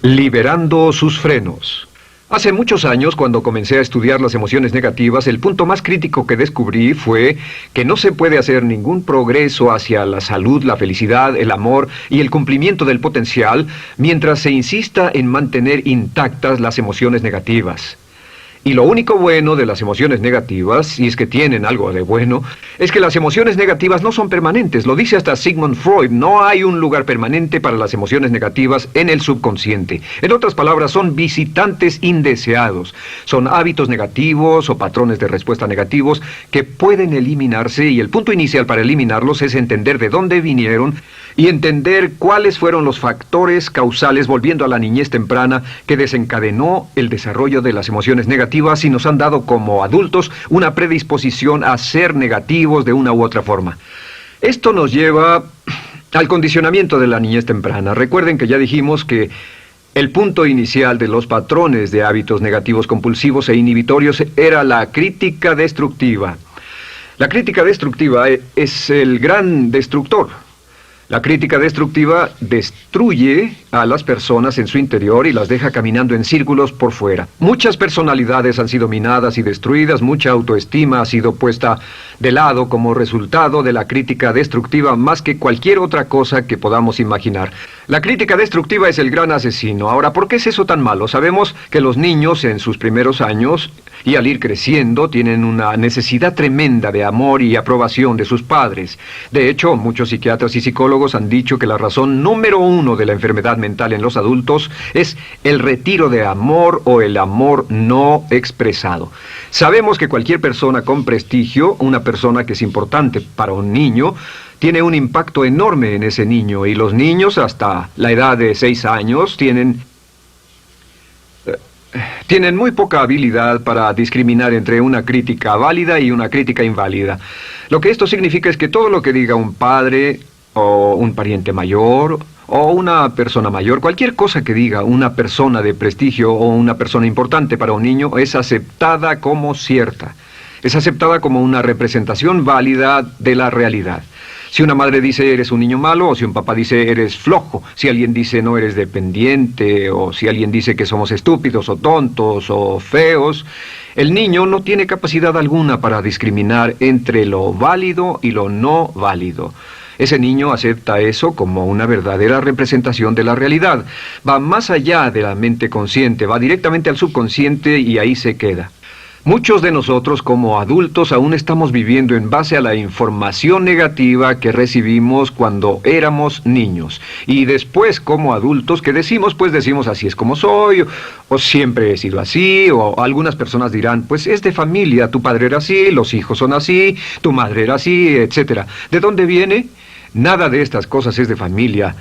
Liberando sus frenos. Hace muchos años, cuando comencé a estudiar las emociones negativas, el punto más crítico que descubrí fue que no se puede hacer ningún progreso hacia la salud, la felicidad, el amor y el cumplimiento del potencial mientras se insista en mantener intactas las emociones negativas. Y lo único bueno de las emociones negativas, si es que tienen algo de bueno, es que las emociones negativas no son permanentes. Lo dice hasta Sigmund Freud, no hay un lugar permanente para las emociones negativas en el subconsciente. En otras palabras, son visitantes indeseados. Son hábitos negativos o patrones de respuesta negativos que pueden eliminarse, y el punto inicial para eliminarlos es entender de dónde vinieron y entender cuáles fueron los factores causales, volviendo a la niñez temprana, que desencadenó el desarrollo de las emociones negativas y nos han dado como adultos una predisposición a ser negativos de una u otra forma. Esto nos lleva al condicionamiento de la niñez temprana. Recuerden que ya dijimos que el punto inicial de los patrones de hábitos negativos compulsivos e inhibitorios era la crítica destructiva. La crítica destructiva es el gran destructor. La crítica destructiva destruye a las personas en su interior y las deja caminando en círculos por fuera. Muchas personalidades han sido minadas y destruidas, mucha autoestima ha sido puesta de lado como resultado de la crítica destructiva más que cualquier otra cosa que podamos imaginar. La crítica destructiva es el gran asesino. Ahora, ¿por qué es eso tan malo? Sabemos que los niños en sus primeros años y al ir creciendo tienen una necesidad tremenda de amor y aprobación de sus padres. De hecho, muchos psiquiatras y psicólogos han dicho que la razón número uno de la enfermedad mental en los adultos es el retiro de amor o el amor no expresado. Sabemos que cualquier persona con prestigio, una persona que es importante para un niño, tiene un impacto enorme en ese niño, y los niños hasta la edad de 6 años tienen muy poca habilidad para discriminar entre una crítica válida y una crítica inválida. Lo que esto significa es que todo lo que diga un padre o un pariente mayor o una persona mayor, cualquier cosa que diga una persona de prestigio o una persona importante para un niño es aceptada como cierta. Es aceptada como una representación válida de la realidad. Si una madre dice eres un niño malo, o si un papá dice eres flojo, si alguien dice no eres dependiente, o si alguien dice que somos estúpidos o tontos o feos, el niño no tiene capacidad alguna para discriminar entre lo válido y lo no válido. Ese niño acepta eso como una verdadera representación de la realidad. Va más allá de la mente consciente, va directamente al subconsciente y ahí se queda. Muchos de nosotros como adultos aún estamos viviendo en base a la información negativa que recibimos cuando éramos niños. Y después como adultos, ¿qué decimos? Pues decimos así es como soy, o siempre he sido así, o algunas personas dirán, pues es de familia, tu padre era así, los hijos son así, tu madre era así, etc. ¿De dónde viene? Nada de estas cosas es de familia.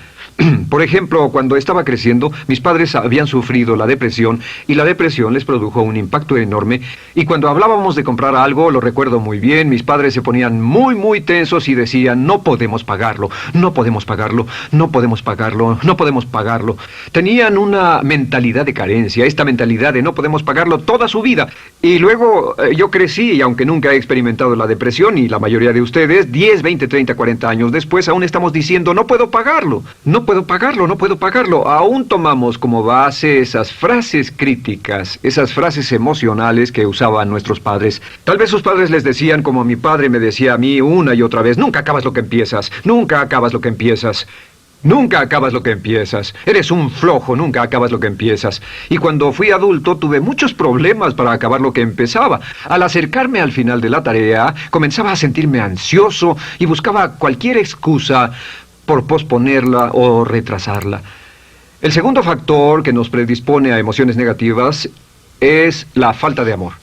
Por ejemplo, cuando estaba creciendo, mis padres habían sufrido la depresión y la depresión les produjo un impacto enorme. Y cuando hablábamos de comprar algo, lo recuerdo muy bien, mis padres se ponían muy tensos y decían, no podemos pagarlo, no podemos pagarlo, no podemos pagarlo, no podemos pagarlo. Tenían una mentalidad de carencia, esta mentalidad de no podemos pagarlo toda su vida. Y luego yo crecí y aunque nunca he experimentado la depresión, y la mayoría de ustedes, 10, 20, 30, 40 años después, aún estamos diciendo, no puedo pagarlo, no puedo pagarlo, no puedo pagarlo. Aún tomamos como base esas frases críticas, esas frases emocionales que usaban nuestros padres. Tal vez sus padres les decían como mi padre me decía a mí una y otra vez, nunca acabas lo que empiezas, nunca acabas lo que empiezas. Nunca acabas lo que empiezas. Eres un flojo, nunca acabas lo que empiezas. Y cuando fui adulto tuve muchos problemas para acabar lo que empezaba. Al acercarme al final de la tarea, comenzaba a sentirme ansioso y buscaba cualquier excusa por posponerla o retrasarla. El segundo factor que nos predispone a emociones negativas es la falta de amor.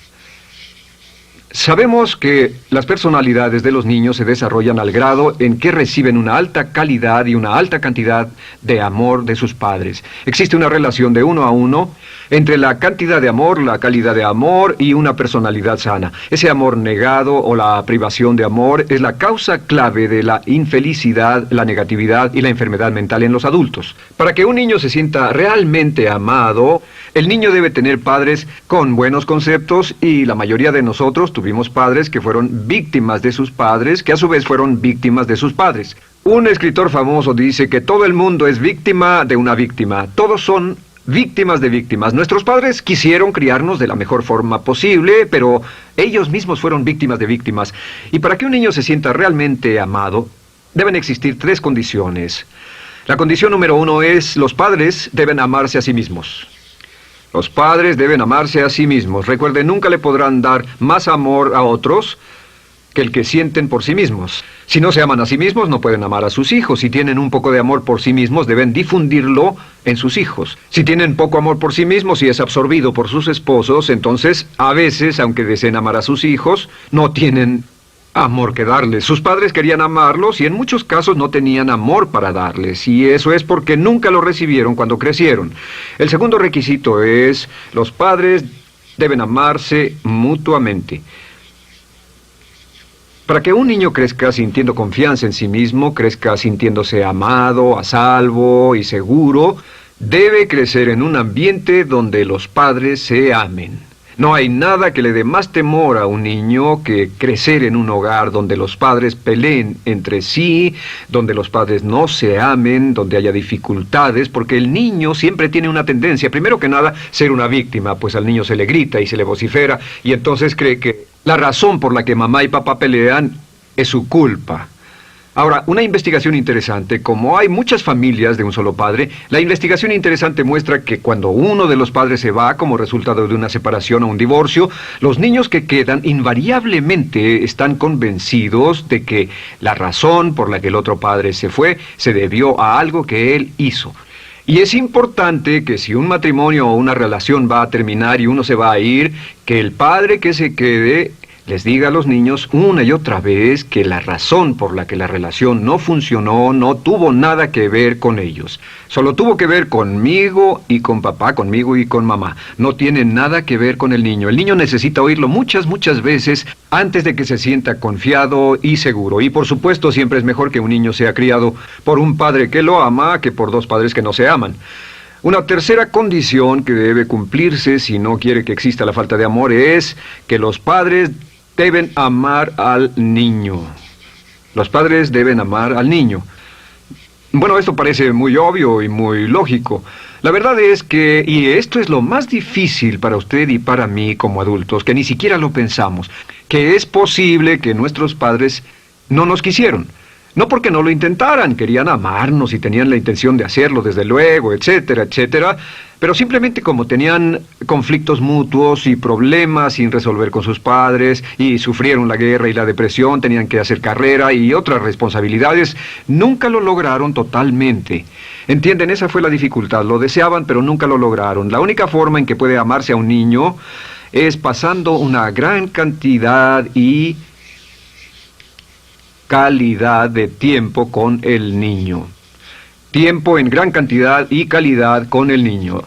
Sabemos que las personalidades de los niños se desarrollan al grado en que reciben una alta calidad y una alta cantidad de amor de sus padres. Existe una relación de 1 a 1 entre la cantidad de amor, la calidad de amor y una personalidad sana. Ese amor negado o la privación de amor es la causa clave de la infelicidad, la negatividad y la enfermedad mental en los adultos. Para que un niño se sienta realmente amado, el niño debe tener padres con buenos conceptos, y la mayoría de nosotros tuvimos padres que fueron víctimas de sus padres, que a su vez fueron víctimas de sus padres. Un escritor famoso dice que todo el mundo es víctima de una víctima. Todos son víctimas de víctimas. Nuestros padres quisieron criarnos de la mejor forma posible, pero ellos mismos fueron víctimas de víctimas. Y para que un niño se sienta realmente amado, deben existir 3 condiciones. La condición número 1 es: los padres deben amarse a sí mismos. Los padres deben amarse a sí mismos. Recuerden, nunca le podrán dar más amor a otros que el que sienten por sí mismos. Si no se aman a sí mismos, no pueden amar a sus hijos. Si tienen un poco de amor por sí mismos, deben difundirlo en sus hijos. Si tienen poco amor por sí mismos y es absorbido por sus esposos, entonces, a veces, aunque deseen amar a sus hijos, no tienen amor que darles. Sus padres querían amarlos y en muchos casos no tenían amor para darles. Y eso es porque nunca lo recibieron cuando crecieron. El segundo requisito es: los padres deben amarse mutuamente. Para que un niño crezca sintiendo confianza en sí mismo, crezca sintiéndose amado, a salvo y seguro, debe crecer en un ambiente donde los padres se amen. No hay nada que le dé más temor a un niño que crecer en un hogar donde los padres peleen entre sí, donde los padres no se amen, donde haya dificultades, porque el niño siempre tiene una tendencia, primero que nada, ser una víctima, pues al niño se le grita y se le vocifera, y entonces cree que la razón por la que mamá y papá pelean es su culpa. Ahora, una investigación interesante: como hay muchas familias de un solo padre, la investigación interesante muestra que cuando uno de los padres se va como resultado de una separación o un divorcio, los niños que quedan invariablemente están convencidos de que la razón por la que el otro padre se fue se debió a algo que él hizo. Y es importante que si un matrimonio o una relación va a terminar y uno se va a ir, que el padre que se quede les diga a los niños una y otra vez que la razón por la que la relación no funcionó no tuvo nada que ver con ellos. Solo tuvo que ver conmigo y con papá, conmigo y con mamá. No tiene nada que ver con el niño. El niño necesita oírlo muchas veces antes de que se sienta confiado y seguro. Y por supuesto, siempre es mejor que un niño sea criado por un padre que lo ama que por 2 padres que no se aman. Una tercera condición que debe cumplirse si no quiere que exista la falta de amor es que los padres deben amar al niño. Los padres deben amar al niño. Bueno, esto parece muy obvio y muy lógico. La verdad es que, y esto es lo más difícil para usted y para mí como adultos, que ni siquiera lo pensamos, que es posible que nuestros padres no nos quisieron. No porque no lo intentaran, querían amarnos y tenían la intención de hacerlo, desde luego, etcétera, etcétera, pero simplemente como tenían conflictos mutuos y problemas sin resolver con sus padres, y sufrieron la guerra y la depresión, tenían que hacer carrera y otras responsabilidades, nunca lo lograron totalmente. ¿Entienden? Esa fue la dificultad. Lo deseaban, pero nunca lo lograron. La única forma en que puede amarse a un niño es pasando una gran cantidad y calidad de tiempo con el niño. Tiempo en gran cantidad y calidad con el niño.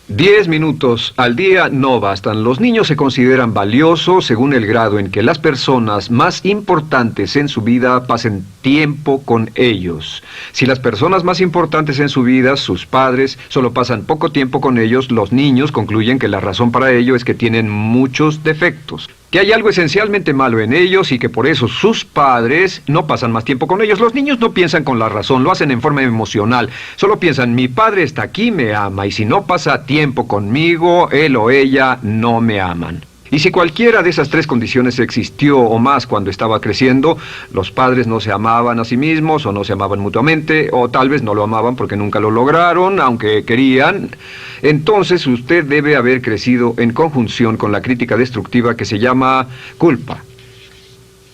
10 minutos al día no bastan. Los niños se consideran valiosos según el grado en que las personas más importantes en su vida pasen tiempo con ellos. Si las personas más importantes en su vida, sus padres, solo pasan poco tiempo con ellos, los niños concluyen que la razón para ello es que tienen muchos defectos, que hay algo esencialmente malo en ellos y que por eso sus padres no pasan más tiempo con ellos. Los niños no piensan con la razón, lo hacen en forma emocional. Solo piensan: mi padre está aquí, me ama, y si no pasa tiempo conmigo, él o ella no me aman. Y si cualquiera de esas 3 condiciones existió o más cuando estaba creciendo, los padres no se amaban a sí mismos, o no se amaban mutuamente, o tal vez no lo amaban porque nunca lo lograron, aunque querían, entonces usted debe haber crecido en conjunción con la crítica destructiva que se llama culpa.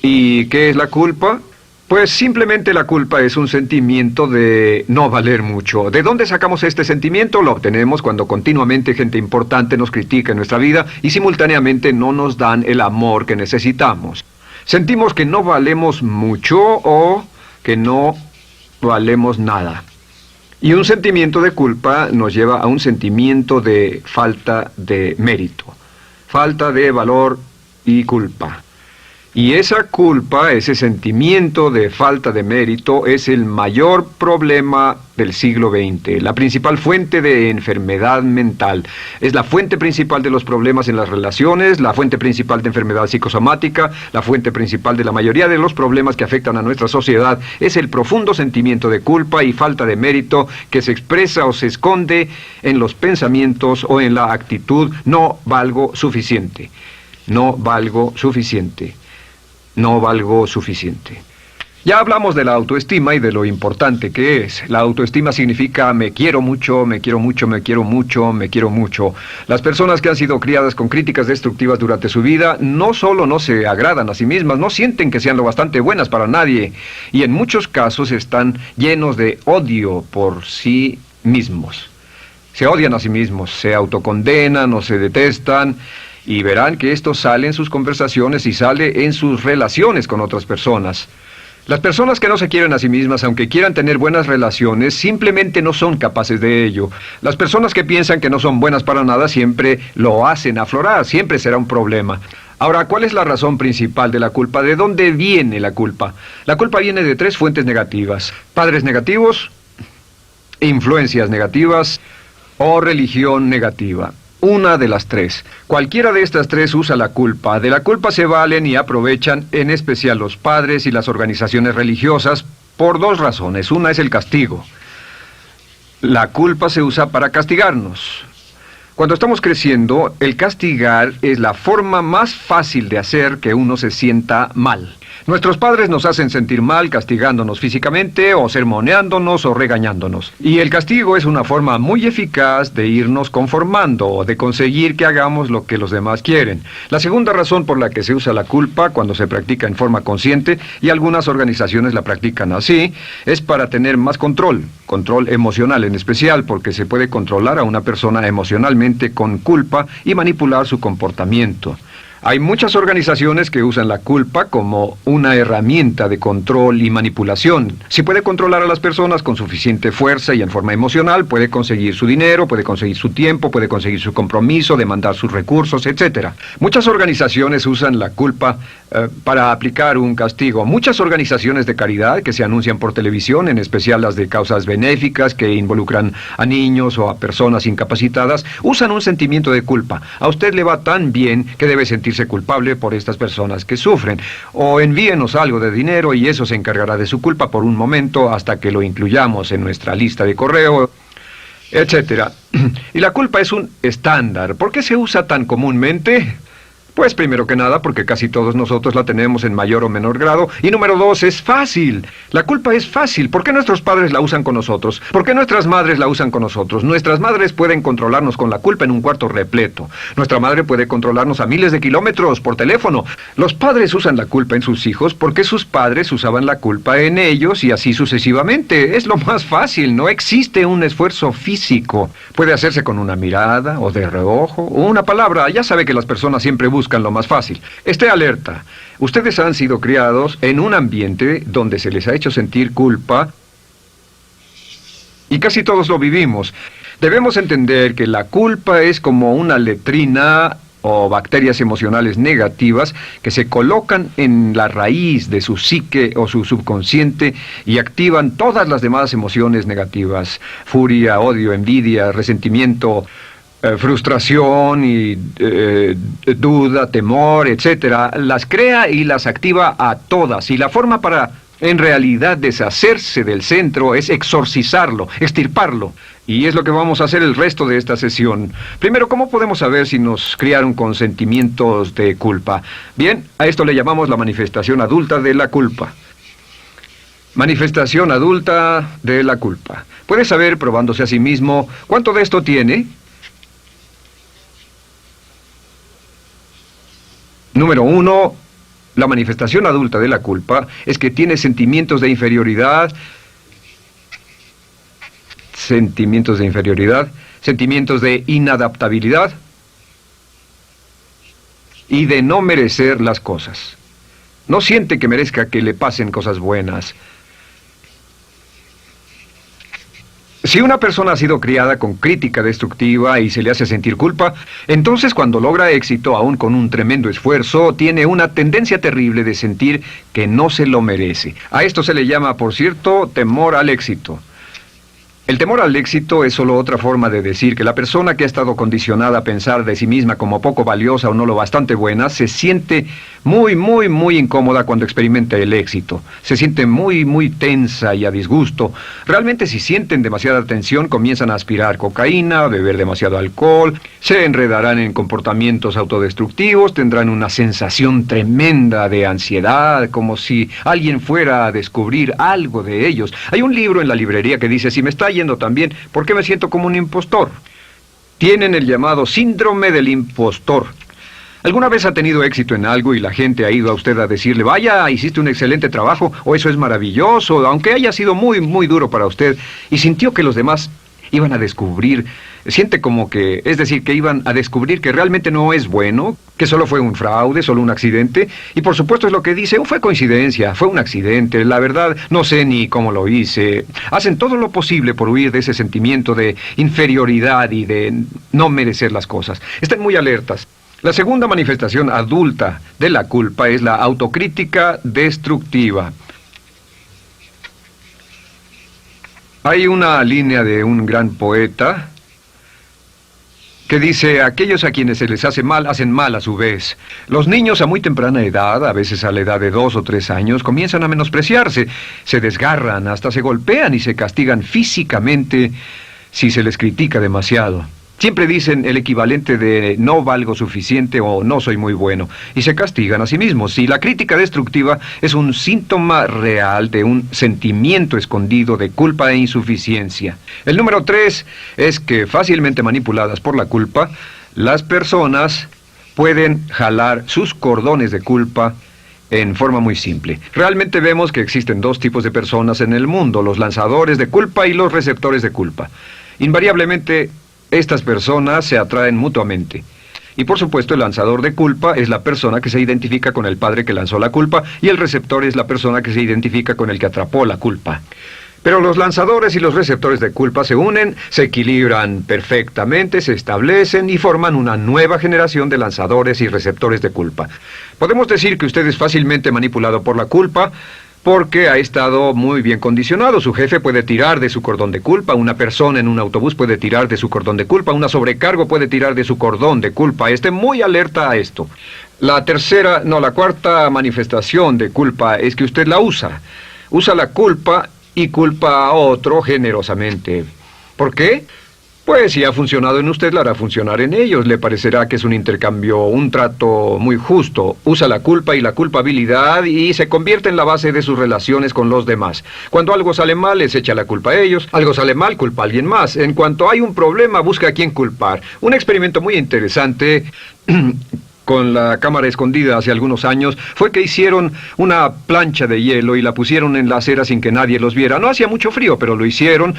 ¿Y qué es la culpa? Pues simplemente la culpa es un sentimiento de no valer mucho. ¿De dónde sacamos este sentimiento? Lo obtenemos cuando continuamente gente importante nos critica en nuestra vida y simultáneamente no nos dan el amor que necesitamos. Sentimos que no valemos mucho o que no valemos nada. Y un sentimiento de culpa nos lleva a un sentimiento de falta de mérito, falta de valor y culpa. Y esa culpa, ese sentimiento de falta de mérito, es el mayor problema del siglo XX, la principal fuente de enfermedad mental. Es la fuente principal de los problemas en las relaciones, la fuente principal de enfermedad psicosomática, la fuente principal de la mayoría de los problemas que afectan a nuestra sociedad. Es el profundo sentimiento de culpa y falta de mérito que se expresa o se esconde en los pensamientos o en la actitud: no valgo suficiente, no valgo suficiente. No valgo suficiente. Ya hablamos de la autoestima y de lo importante que es. La autoestima significa me quiero mucho, me quiero mucho, me quiero mucho, me quiero mucho. Las personas que han sido criadas con críticas destructivas durante su vida no solo no se agradan a sí mismas, no sienten que sean lo bastante buenas para nadie, y en muchos casos están llenos de odio por sí mismos. Se odian a sí mismos, se autocondenan o se detestan. Y verán que esto sale en sus conversaciones y sale en sus relaciones con otras personas. Las personas que no se quieren a sí mismas, aunque quieran tener buenas relaciones, simplemente no son capaces de ello. Las personas que piensan que no son buenas para nada siempre lo hacen aflorar, siempre será un problema. Ahora, ¿cuál es la razón principal de la culpa? ¿De dónde viene la culpa? La culpa viene de 3 fuentes negativas: padres negativos, influencias negativas o religión negativa. Una de las 3. Cualquiera de estas 3 usa la culpa. De la culpa se valen y aprovechan, en especial los padres y las organizaciones religiosas, por 2 razones. Una es el castigo. La culpa se usa para castigarnos. Cuando estamos creciendo, el castigar es la forma más fácil de hacer que uno se sienta mal. Nuestros padres nos hacen sentir mal castigándonos físicamente o sermoneándonos o regañándonos. Y el castigo es una forma muy eficaz de irnos conformando o de conseguir que hagamos lo que los demás quieren. La segunda razón por la que se usa la culpa cuando se practica en forma consciente, y algunas organizaciones la practican así, es para tener más control emocional en especial, porque se puede controlar a una persona emocionalmente con culpa y manipular su comportamiento. Hay muchas organizaciones que usan la culpa como una herramienta de control y manipulación. Si puede controlar a las personas con suficiente fuerza y en forma emocional, puede conseguir su dinero, puede conseguir su tiempo, puede conseguir su compromiso, demandar sus recursos, etc. Muchas organizaciones usan la culpa para aplicar un castigo. Muchas organizaciones de caridad que se anuncian por televisión, en especial las de causas benéficas que involucran a niños o a personas incapacitadas, usan un sentimiento de culpa. A usted le va tan bien que debe sentirse culpable por estas personas que sufren. O envíenos algo de dinero y eso se encargará de su culpa por un momento hasta que lo incluyamos en nuestra lista de correo, etc. Y la culpa es un estándar. ¿Por qué se usa tan comúnmente? Pues primero que nada porque casi todos nosotros la tenemos en mayor o menor grado. Y número 2, es fácil. La culpa es fácil. ¿Por qué nuestros padres la usan con nosotros? ¿Por qué nuestras madres la usan con nosotros? Nuestras madres pueden controlarnos con la culpa en un cuarto repleto. Nuestra madre puede controlarnos a miles de kilómetros por teléfono. Los padres usan la culpa en sus hijos porque sus padres usaban la culpa en ellos y así sucesivamente. Es lo más fácil. No existe un esfuerzo físico. Puede hacerse con una mirada o de reojo o una palabra. Ya sabe que las personas siempre buscan lo más fácil. Esté alerta. Ustedes han sido criados en un ambiente donde se les ha hecho sentir culpa y casi todos lo vivimos. Debemos entender que la culpa es como una letrina o bacterias emocionales negativas que se colocan en la raíz de su psique o su subconsciente y activan todas las demás emociones negativas: furia, odio, envidia, resentimiento, frustración y duda, temor, etcétera. Las crea y las activa a todas. Y la forma para, en realidad, deshacerse del centro es exorcizarlo, extirparlo. Y es lo que vamos a hacer el resto de esta sesión. Primero, ¿cómo podemos saber si nos criaron con sentimientos de culpa? Bien, a esto le llamamos la manifestación adulta de la culpa. Manifestación adulta de la culpa. Puede saber, probándose a sí mismo, ¿cuánto de esto tiene? Número 1, la manifestación adulta de la culpa es que tiene sentimientos de inferioridad, sentimientos de inadaptabilidad y de no merecer las cosas. No siente que merezca que le pasen cosas buenas. Si una persona ha sido criada con crítica destructiva y se le hace sentir culpa, entonces cuando logra éxito, aún con un tremendo esfuerzo, tiene una tendencia terrible de sentir que no se lo merece. A esto se le llama, por cierto, temor al éxito. El temor al éxito es solo otra forma de decir que la persona que ha estado condicionada a pensar de sí misma como poco valiosa o no lo bastante buena, se siente muy incómoda cuando experimenta el éxito. Se siente muy tensa y a disgusto. Realmente si sienten demasiada tensión, comienzan a aspirar cocaína, a beber demasiado alcohol, se enredarán en comportamientos autodestructivos, tendrán una sensación tremenda de ansiedad, como si alguien fuera a descubrir algo de ellos. Hay un libro en la librería que dice, si me está yendo tan bien, ¿por qué me siento como un impostor? Tienen el llamado síndrome del impostor. ¿Alguna vez ha tenido éxito en algo y la gente ha ido a usted a decirle, vaya, hiciste un excelente trabajo, o eso es maravilloso, aunque haya sido muy duro para usted, y sintió que los demás iban a descubrir, siente como que, es decir, que iban a descubrir que realmente no es bueno, que solo fue un fraude, solo un accidente, y por supuesto es lo que dice, fue coincidencia, fue un accidente, la verdad, no sé ni cómo lo hice. Hacen todo lo posible por huir de ese sentimiento de inferioridad y de no merecer las cosas. Estén muy alertas. La segunda manifestación adulta de la culpa es la autocrítica destructiva. Hay una línea de un gran poeta que dice, aquellos a quienes se les hace mal, hacen mal a su vez. Los niños a muy temprana edad, a veces a la edad de 2 o 3 años, comienzan a menospreciarse, se desgarran, hasta se golpean y se castigan físicamente si se les critica demasiado. Siempre dicen el equivalente de no valgo suficiente o no soy muy bueno, y se castigan a sí mismos. Y la crítica destructiva es un síntoma real de un sentimiento escondido de culpa e insuficiencia. El número 3 es que fácilmente manipuladas por la culpa, las personas pueden jalar sus cordones de culpa en forma muy simple. Realmente vemos que existen dos tipos de personas en el mundo, los lanzadores de culpa y los receptores de culpa. Invariablemente, estas personas se atraen mutuamente. Y por supuesto el lanzador de culpa es la persona que se identifica con el padre que lanzó la culpa y el receptor es la persona que se identifica con el que atrapó la culpa. Pero los lanzadores y los receptores de culpa se unen, se equilibran perfectamente, se establecen y forman una nueva generación de lanzadores y receptores de culpa. Podemos decir que usted es fácilmente manipulado por la culpa, porque ha estado muy bien condicionado. Su jefe puede tirar de su cordón de culpa, una persona en un autobús puede tirar de su cordón de culpa, una sobrecargo puede tirar de su cordón de culpa. Esté muy alerta a esto. La cuarta manifestación de culpa es que usted la usa. Usa la culpa y culpa a otro generosamente. ¿Por qué? Pues si ha funcionado en usted, la hará funcionar en ellos. Le parecerá que es un intercambio, un trato muy justo. Usa la culpa y la culpabilidad y se convierte en la base de sus relaciones con los demás. Cuando algo sale mal, les echa la culpa a ellos. Algo sale mal, culpa a alguien más. En cuanto hay un problema, busca a quién culpar. Un experimento muy interesante con la cámara escondida hace algunos años, fue que hicieron una plancha de hielo y la pusieron en la acera sin que nadie los viera. No hacía mucho frío, pero lo hicieron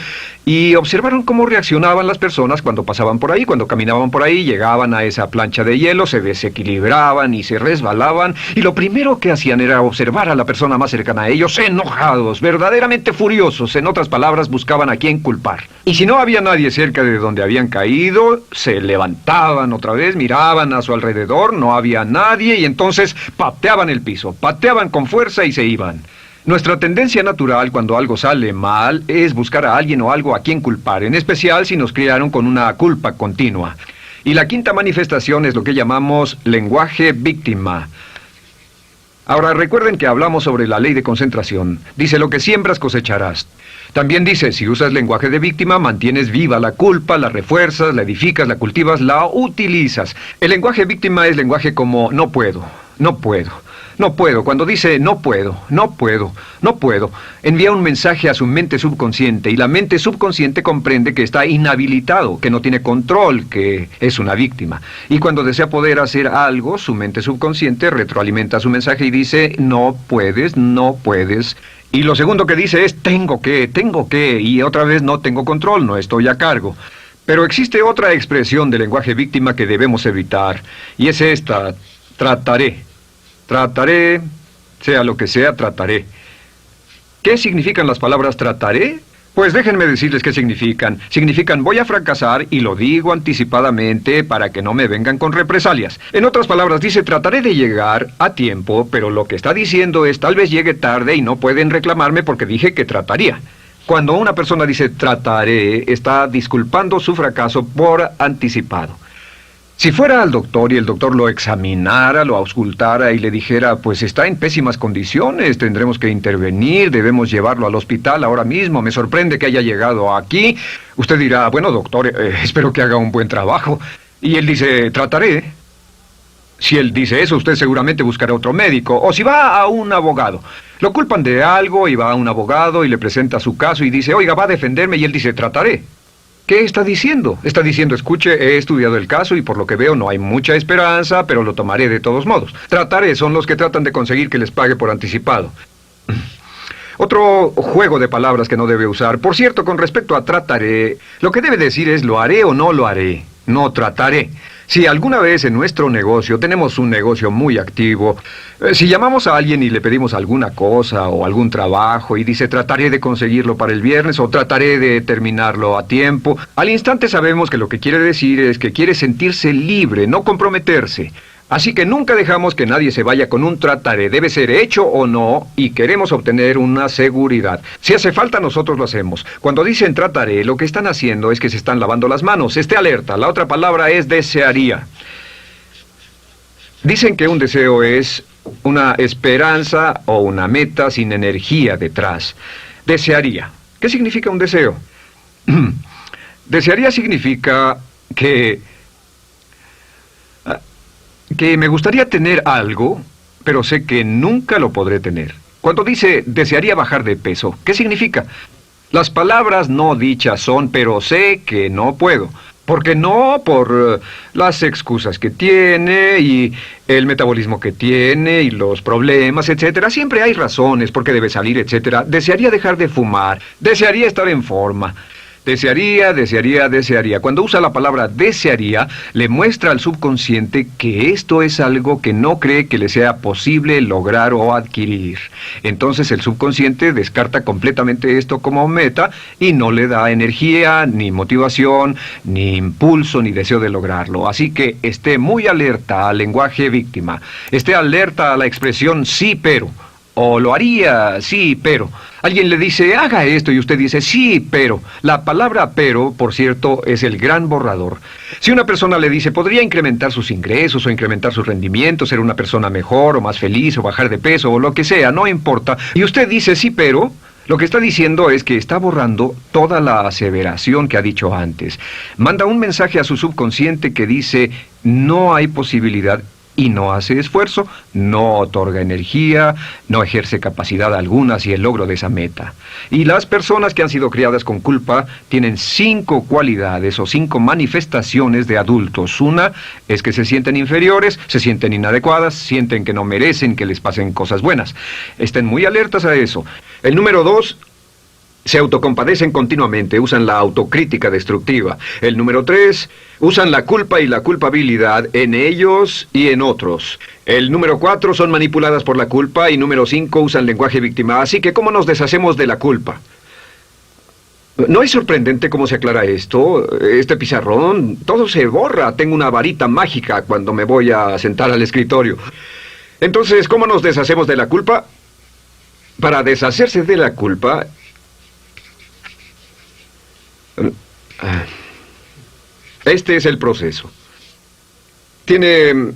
y observaron cómo reaccionaban las personas cuando pasaban por ahí, cuando caminaban por ahí, llegaban a esa plancha de hielo, se desequilibraban y se resbalaban, y lo primero que hacían era observar a la persona más cercana a ellos, enojados, verdaderamente furiosos, en otras palabras, buscaban a quién culpar. Y si no había nadie cerca de donde habían caído, se levantaban otra vez, miraban a su alrededor, no había nadie y entonces pateaban el piso, pateaban con fuerza y se iban. Nuestra tendencia natural cuando algo sale mal es buscar a alguien o algo a quien culpar, en especial si nos criaron con una culpa continua. Y la quinta manifestación es lo que llamamos lenguaje víctima. Ahora recuerden que hablamos sobre la ley de concentración. Dice, lo que siembras cosecharás. También dice, si usas lenguaje de víctima, mantienes viva la culpa, la refuerzas, la edificas, la cultivas, la utilizas. El lenguaje víctima es lenguaje como no puedo, no puedo, no puedo. Cuando dice no puedo, no puedo, no puedo, envía un mensaje a su mente subconsciente y la mente subconsciente comprende que está inhabilitado, que no tiene control, que es una víctima. Y cuando desea poder hacer algo, su mente subconsciente retroalimenta su mensaje y dice no puedes, no puedes. Y lo segundo que dice es tengo que, y otra vez no tengo control, no estoy a cargo. Pero existe otra expresión del lenguaje víctima que debemos evitar, y es esta, trataré. Trataré, sea lo que sea, trataré. ¿Qué significan las palabras trataré? Pues déjenme decirles qué significan. Significan voy a fracasar y lo digo anticipadamente para que no me vengan con represalias. En otras palabras, dice trataré de llegar a tiempo, pero lo que está diciendo es tal vez llegue tarde y no pueden reclamarme porque dije que trataría. Cuando una persona dice trataré, está disculpando su fracaso por anticipado. Si fuera al doctor y el doctor lo examinara, lo auscultara y le dijera, pues está en pésimas condiciones, tendremos que intervenir, debemos llevarlo al hospital ahora mismo, me sorprende que haya llegado aquí. Usted dirá, bueno doctor, espero que haga un buen trabajo. Y él dice, trataré. Si él dice eso, usted seguramente buscará otro médico. O si va a un abogado. Lo culpan de algo y va a un abogado y le presenta su caso y dice, oiga, va a defenderme, y él dice, trataré. ¿Qué está diciendo? Está diciendo, escuche, he estudiado el caso y por lo que veo no hay mucha esperanza, pero lo tomaré de todos modos. Trataré son los que tratan de conseguir que les pague por anticipado. Otro juego de palabras que no debe usar. Por cierto, con respecto a trataré, lo que debe decir es lo haré o no lo haré. No trataré. Si alguna vez en nuestro negocio, tenemos un negocio muy activo, si llamamos a alguien y le pedimos alguna cosa o algún trabajo y dice trataré de conseguirlo para el viernes o trataré de terminarlo a tiempo, al instante sabemos que lo que quiere decir es que quiere sentirse libre, no comprometerse. Así que nunca dejamos que nadie se vaya con un trataré, debe ser hecho o no, y queremos obtener una seguridad. Si hace falta, nosotros lo hacemos. Cuando dicen trataré, lo que están haciendo es que se están lavando las manos. Esté alerta, la otra palabra es desearía. Dicen que un deseo es una esperanza o una meta sin energía detrás. Desearía. ¿Qué significa un deseo? Desearía significa que me gustaría tener algo, pero sé que nunca lo podré tener. Cuando dice desearía bajar de peso, ¿qué significa? Las palabras no dichas son, pero sé que no puedo. ¿Por qué no? Por las excusas que tiene y el metabolismo que tiene y los problemas, etcétera. Siempre hay razones por qué debe salir, etcétera. Desearía dejar de fumar, desearía estar en forma. Desearía, desearía, desearía. Cuando usa la palabra desearía, le muestra al subconsciente que esto es algo que no cree que le sea posible lograr o adquirir. Entonces el subconsciente descarta completamente esto como meta y no le da energía, ni motivación, ni impulso, ni deseo de lograrlo. Así que esté muy alerta al lenguaje víctima. Esté alerta a la expresión sí, pero. O lo haría, sí, pero. Alguien le dice, haga esto, y usted dice, sí, pero. La palabra pero, por cierto, es el gran borrador. Si una persona le dice, podría incrementar sus ingresos o incrementar su rendimiento, ser una persona mejor o más feliz o bajar de peso o lo que sea, no importa. Y usted dice, sí, pero. Lo que está diciendo es que está borrando toda la aseveración que ha dicho antes. Manda un mensaje a su subconsciente que dice, no hay posibilidad. Y no hace esfuerzo, no otorga energía, no ejerce capacidad alguna hacia el logro de esa meta. Y las personas que han sido criadas con culpa tienen 5 cualidades o 5 manifestaciones de adultos. Una es que se sienten inferiores, se sienten inadecuadas, sienten que no merecen que les pasen cosas buenas. Estén muy alertas a eso. El número 2... se autocompadecen continuamente, usan la autocrítica destructiva. El número 3, usan la culpa y la culpabilidad en ellos y en otros. El número 4, son manipuladas por la culpa. Y número 5, usan lenguaje víctima. Así que, ¿cómo nos deshacemos de la culpa? ¿No es sorprendente cómo se aclara esto? Este pizarrón, todo se borra. Tengo una varita mágica cuando me voy a sentar al escritorio. Entonces, ¿cómo nos deshacemos de la culpa? Para deshacerse de la culpa... este es el proceso. Tiene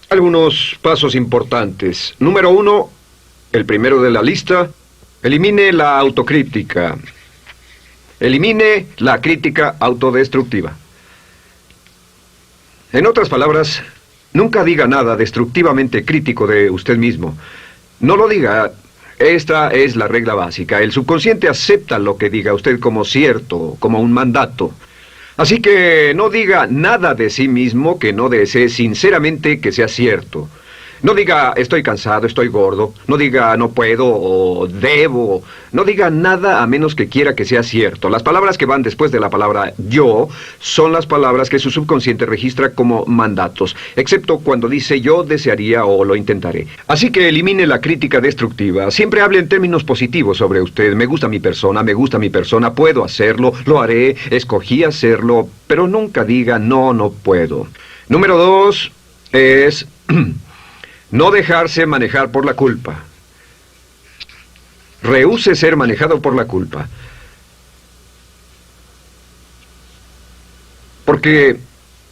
algunos pasos importantes. Número 1, el primero de la lista, elimine la autocrítica. Elimine la crítica autodestructiva. En otras palabras, nunca diga nada destructivamente crítico de usted mismo. No lo diga. Esta es la regla básica. El subconsciente acepta lo que diga usted como cierto, como un mandato. Así que no diga nada de sí mismo que no desee sinceramente que sea cierto. No diga estoy cansado, estoy gordo. No diga no puedo o debo. No diga nada a menos que quiera que sea cierto. Las palabras que van después de la palabra yo son las palabras que su subconsciente registra como mandatos, excepto cuando dice yo desearía o lo intentaré. Así que elimine la crítica destructiva. Siempre hable en términos positivos sobre usted. Me gusta mi persona, puedo hacerlo, lo haré, escogí hacerlo, pero nunca diga no, no puedo. Número 2 es no dejarse manejar por la culpa. Rehúse ser manejado por la culpa. Porque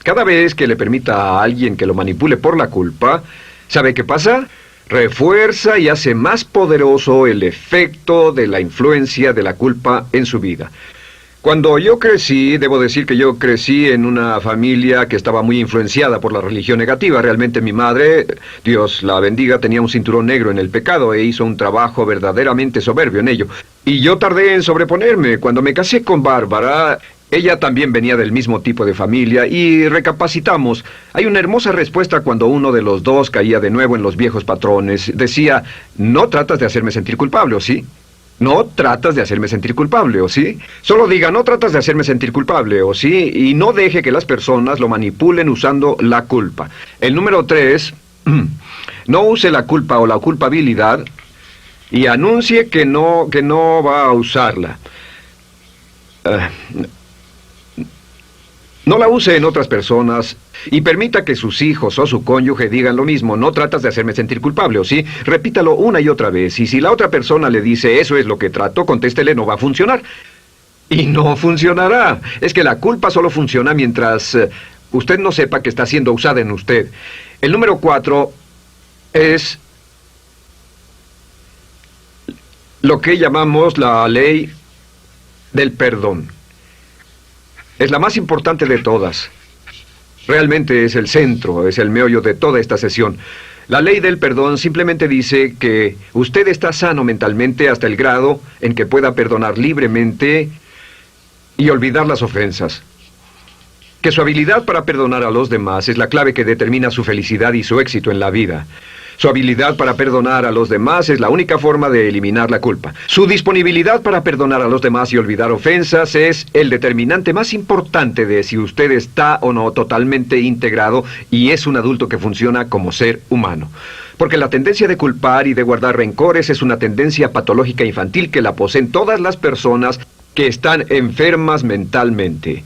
cada vez que le permita a alguien que lo manipule por la culpa, ¿sabe qué pasa? Refuerza y hace más poderoso el efecto de la influencia de la culpa en su vida. Cuando yo crecí, debo decir que yo crecí en una familia que estaba muy influenciada por la religión negativa. Realmente mi madre, Dios la bendiga, tenía un cinturón negro en el pecado e hizo un trabajo verdaderamente soberbio en ello. Y yo tardé en sobreponerme. Cuando me casé con Bárbara, ella también venía del mismo tipo de familia y recapacitamos. Hay una hermosa respuesta cuando uno de los dos caía de nuevo en los viejos patrones. Decía, no tratas de hacerme sentir culpable, ¿o sí? No tratas de hacerme sentir culpable, ¿o sí? Solo diga, no tratas de hacerme sentir culpable, ¿o sí? Y no deje que las personas lo manipulen usando la culpa. El número 3, no use la culpa o la culpabilidad y anuncie que no va a usarla. No la use en otras personas y permita que sus hijos o su cónyuge digan lo mismo. No tratas de hacerme sentir culpable, ¿o sí? Repítalo una y otra vez. Y si la otra persona le dice eso es lo que trato, contéstele no va a funcionar. Y no funcionará. Es que la culpa solo funciona mientras usted no sepa que está siendo usada en usted. El número 4 es lo que llamamos la ley del perdón. Es la más importante de todas. Realmente es el centro, es el meollo de toda esta sesión. La ley del perdón simplemente dice que usted está sano mentalmente hasta el grado en que pueda perdonar libremente y olvidar las ofensas. Que su habilidad para perdonar a los demás es la clave que determina su felicidad y su éxito en la vida. Su habilidad para perdonar a los demás es la única forma de eliminar la culpa. Su disponibilidad para perdonar a los demás y olvidar ofensas es el determinante más importante de si usted está o no totalmente integrado y es un adulto que funciona como ser humano. Porque la tendencia de culpar y de guardar rencores es una tendencia patológica infantil que la poseen todas las personas que están enfermas mentalmente.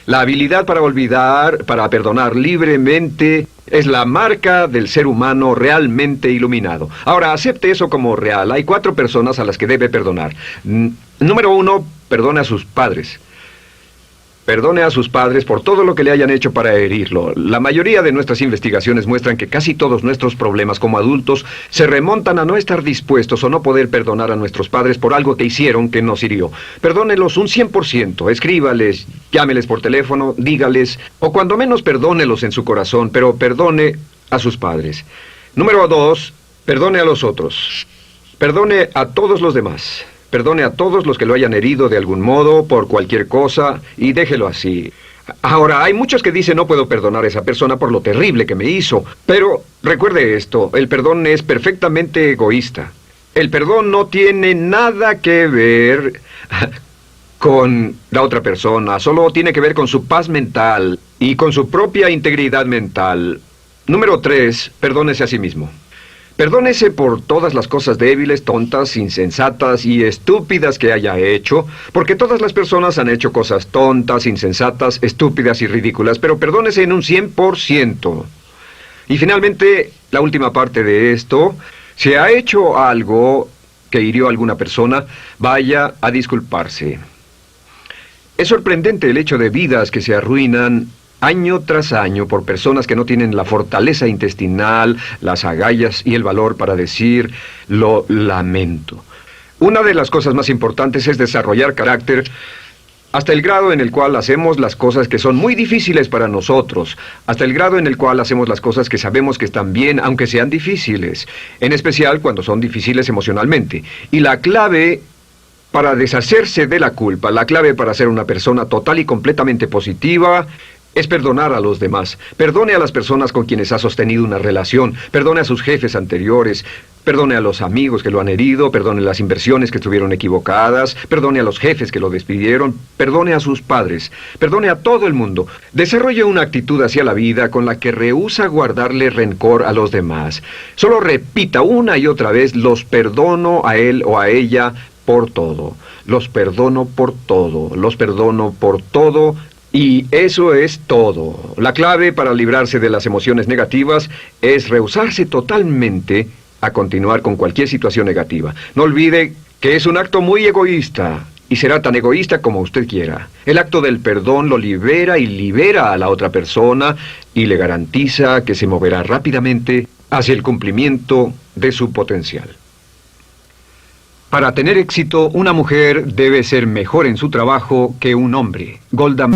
La habilidad para olvidar, para perdonar libremente, es la marca del ser humano realmente iluminado. Ahora, acepte eso como real. Hay 4 personas a las que debe perdonar. Número 1, perdone a sus padres. Perdone a sus padres por todo lo que le hayan hecho para herirlo. La mayoría de nuestras investigaciones muestran que casi todos nuestros problemas como adultos se remontan a no estar dispuestos o no poder perdonar a nuestros padres por algo que hicieron que nos hirió. Perdónelos un 100%, escríbales, llámeles por teléfono, dígales, o cuando menos perdónelos en su corazón, pero perdone a sus padres. Número 2, perdone a los otros. Perdone a todos los demás. Perdone a todos los que lo hayan herido de algún modo, por cualquier cosa, y déjelo así. Ahora, hay muchos que dicen no puedo perdonar a esa persona por lo terrible que me hizo. Pero recuerde esto, el perdón es perfectamente egoísta. El perdón no tiene nada que ver con la otra persona, solo tiene que ver con su paz mental y con su propia integridad mental. Número 3, perdónese a sí mismo. Perdónese por todas las cosas débiles, tontas, insensatas y estúpidas que haya hecho, porque todas las personas han hecho cosas tontas, insensatas, estúpidas y ridículas, pero perdónese en un 100%. Y finalmente, la última parte de esto, si ha hecho algo que hirió a alguna persona, vaya a disculparse. Es sorprendente el hecho de vidas que se arruinan año tras año por personas que no tienen la fortaleza intestinal, las agallas y el valor para decir lo lamento. Una de las cosas más importantes es desarrollar carácter hasta el grado en el cual hacemos las cosas que son muy difíciles para nosotros, hasta el grado en el cual hacemos las cosas que sabemos que están bien, aunque sean difíciles, en especial cuando son difíciles emocionalmente. Y la clave para deshacerse de la culpa, la clave para ser una persona total y completamente positiva, es perdonar a los demás. Perdone a las personas con quienes ha sostenido una relación. Perdone a sus jefes anteriores. Perdone a los amigos que lo han herido. Perdone las inversiones que estuvieron equivocadas. Perdone a los jefes que lo despidieron. Perdone a sus padres. Perdone a todo el mundo. Desarrolle una actitud hacia la vida con la que rehúsa guardarle rencor a los demás. Solo repita una y otra vez: los perdono a él o a ella por todo. Los perdono por todo. Los perdono por todo. Y eso es todo. La clave para librarse de las emociones negativas es rehusarse totalmente a continuar con cualquier situación negativa. No olvide que es un acto muy egoísta y será tan egoísta como usted quiera. El acto del perdón lo libera y libera a la otra persona y le garantiza que se moverá rápidamente hacia el cumplimiento de su potencial. Para tener éxito, una mujer debe ser mejor en su trabajo que un hombre. Golda